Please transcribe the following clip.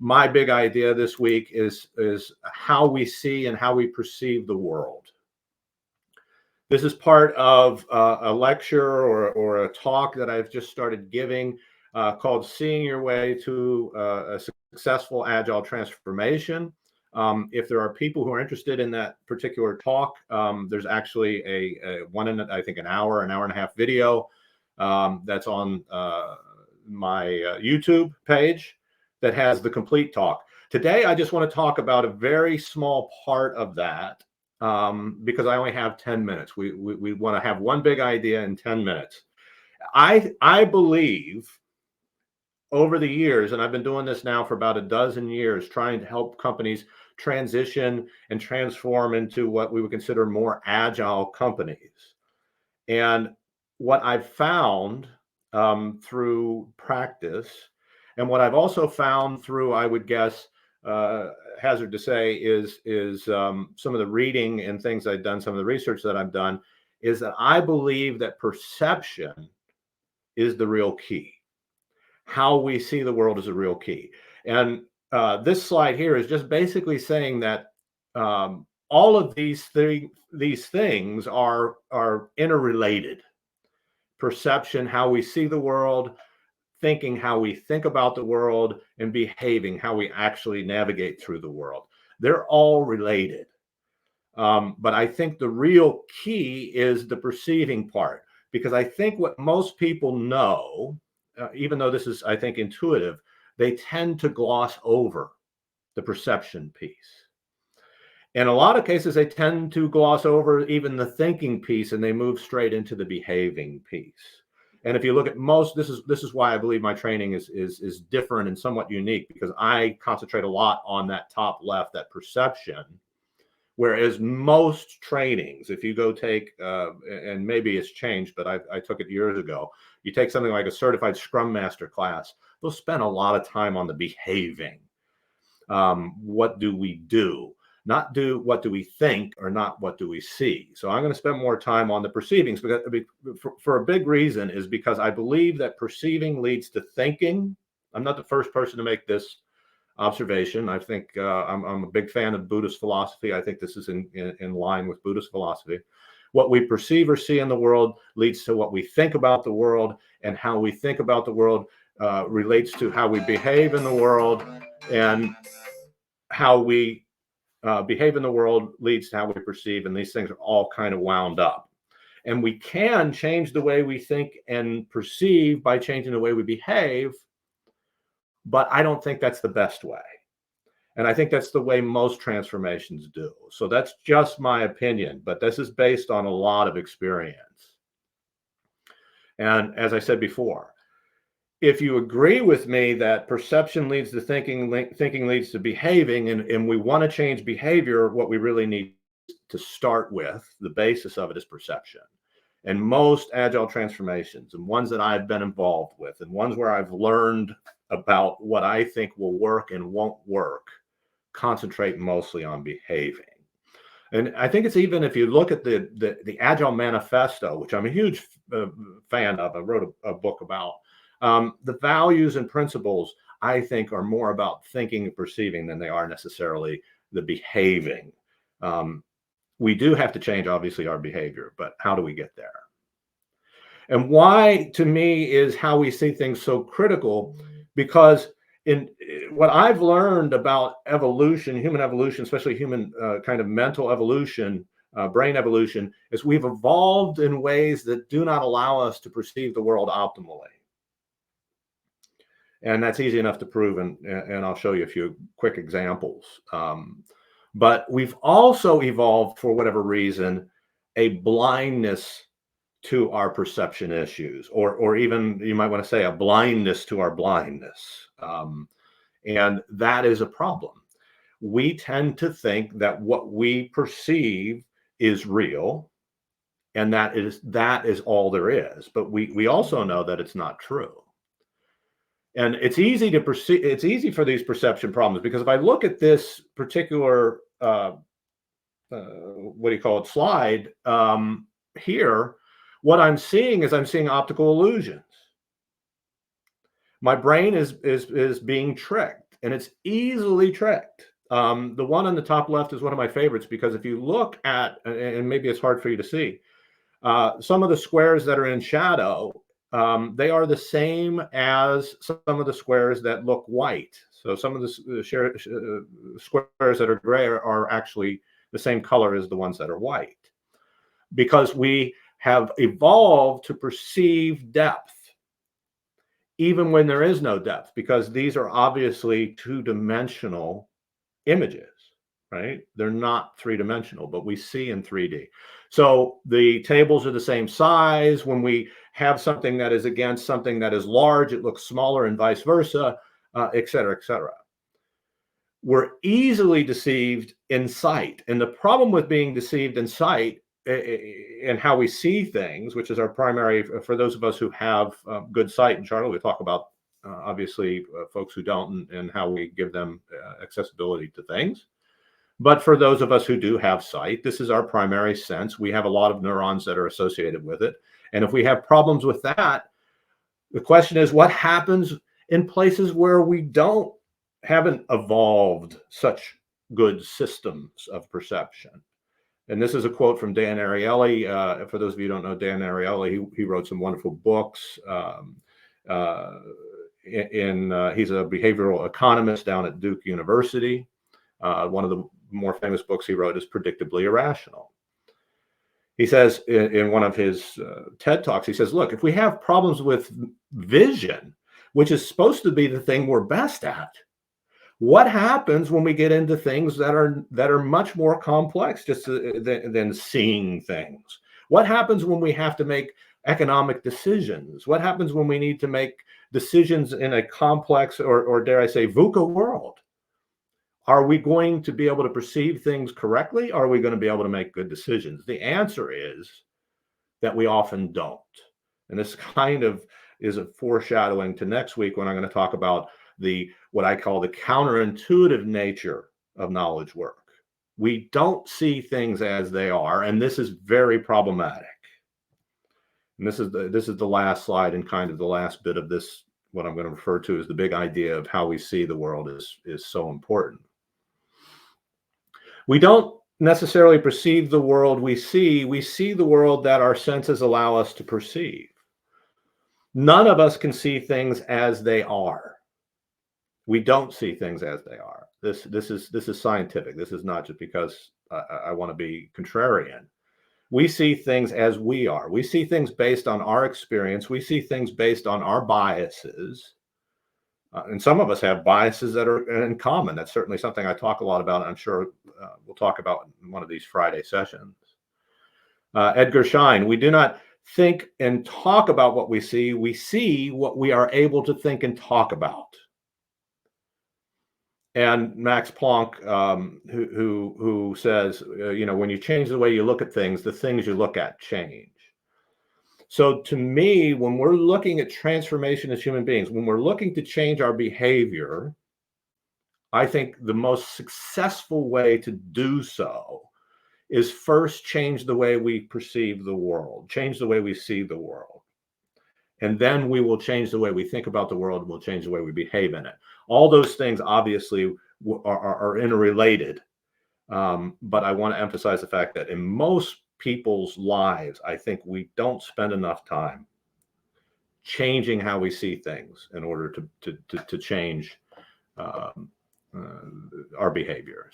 my big idea this week is how we see and how we perceive the world. This is part of a lecture or a talk that I've just started giving called Seeing Your Way to a Successful Agile Transformation. If there are people who are interested in that particular talk, there's actually a I think an hour and a half video that's on my YouTube page that has the complete talk. Today, I just want to talk about a very small part of that because I only have 10 minutes. We want to have one big idea in 10 minutes. I believe over the years, and I've been doing this now for about a dozen years, trying to help companies transition and transform into what we would consider more agile companies. And what I've found through practice, and what I've also found through, I would guess, hazard to say, is some of the reading and things I've done, some of the research that I've done, is that I believe that perception is the real key. How we see the world is a real key. And this slide here is just basically saying that all of these things are interrelated. Perception, how we see the world; thinking, how we think about the world; and behaving, how we actually navigate through the world. They're all related. But I think the real key is the perceiving part, because I think what most people know, even though this is, I think, intuitive, they tend to gloss over the perception piece. In a lot of cases, they tend to gloss over even the thinking piece, and they move straight into the behaving piece. And if you look at most, this is why I believe my training is different and somewhat unique, because I concentrate a lot on that top left, that perception. Whereas most trainings, if you go take, and maybe it's changed, but I took it years ago, you take something like a certified Scrum Master class, they'll spend a lot of time on the behaving. What do we do? Not what do we think, or not what do we see. So I'm going to spend more time on the perceivings, because for a big reason is because I believe that perceiving leads to thinking. I'm not the first person to make this observation. I think I'm a big fan of Buddhist philosophy. I think this is in line with Buddhist philosophy. What we perceive or see in the world leads to what we think about the world, and how we think about the world relates to how we behave in the world, and how we behave in the world leads to how we perceive, and these things are all kind of wound up. And we can change the way we think and perceive by changing the way we behave, but I don't think that's the best way. And I think that's the way most transformations do. So that's just my opinion, but this is based on a lot of experience. And as I said before, if you agree with me that perception leads to thinking, thinking leads to behaving, and we want to change behavior, what we really need to start with, the basis of it, is perception. And most agile transformations, and ones that I've been involved with, and ones where I've learned about what I think will work and won't work, concentrate mostly on behaving. And I think it's, even if you look at the Agile Manifesto, which I'm a huge fan of, I wrote a book about, the values and principles, I think, are more about thinking and perceiving than they are necessarily the behaving. We do have to change, obviously, our behavior, but how do we get there? And why, to me, is how we see things so critical? Because in what I've learned about evolution, human evolution, especially human kind of mental evolution, brain evolution, is we've evolved in ways that do not allow us to perceive the world optimally. And that's easy enough to prove, and I'll show you a few quick examples. But we've also evolved, for whatever reason, a blindness to our perception issues, or even, you might want to say, a blindness to our blindness. And that is a problem. We tend to think that what we perceive is real, and that is all there is. But we also know that it's not true. And it's easy to perceive. It's easy for these perception problems, because if I look at this particular what do you call it, slide here, what I'm seeing is I'm seeing optical illusions. My brain is being tricked. and it's easily tricked. The one on the top left is one of my favorites because if you look at, and maybe it's hard for you to see, some of the squares that are in shadow, they are the same as some of the squares that look white. So some of the squares that are gray are actually the same color as the ones that are white, because we have evolved to perceive depth even when there is no depth, because these are obviously two-dimensional images, right? They're not three-dimensional, but we see in 3D. So the tables are the same size. When we have something that is against something that is large, it looks smaller, and vice versa, et cetera, et cetera. We're easily deceived in sight. And the problem with being deceived in sight and how we see things, which is our primary, for those of us who have good sight, and Charlie, we talk about obviously folks who don't, and how we give them accessibility to things. But for those of us who do have sight, this is our primary sense. We have a lot of neurons that are associated with it. And if we have problems with that, the question is, what happens in places where we haven't evolved such good systems of perception? And this is a quote from Dan Ariely. For those of you who don't know Dan Ariely, he wrote some wonderful books. He's a behavioral economist down at Duke University. One of the more famous books he wrote is Predictably Irrational. He says in one of his TED Talks, he says, look, if we have problems with vision, which is supposed to be the thing we're best at, what happens when we get into things that are much more complex just than seeing things? What happens when we have to make economic decisions? What happens when we need to make decisions in a complex, or dare I say, VUCA world? Are we going to be able to perceive things correctly? Or are we going to be able to make good decisions? The answer is that we often don't. And this kind of is a foreshadowing to next week, when I'm going to talk about what I call the counterintuitive nature of knowledge work. We don't see things as they are, and this is very problematic. And this is the last slide, and kind of the last bit of this, what I'm going to refer to as the big idea of how we see the world is so important. We don't necessarily perceive the world we see the world that our senses allow us to perceive. None of us can see things as they are. We don't see things as they are. This is scientific. This is not just because I want to be contrarian. We see things as we are. We see things based on our experience. We see things based on our biases. And some of us have biases that are in common. That's certainly something I talk a lot about, and I'm sure we'll talk about in one of these Friday sessions. Edgar Schein, we do not think and talk about what we see what we are able to think and talk about. And Max Planck, who says, when you change the way you look at things, the things you look at change. So to me, when we're looking at transformation as human beings, when we're looking to change our behavior, I think the most successful way to do so is first change the way we perceive the world, change the way we see the world. And then we will change the way we think about the world, and we'll change the way we behave in it. All those things obviously are interrelated. But I want to emphasize the fact that in most people's lives, I think we don't spend enough time changing how we see things in order to change our behavior.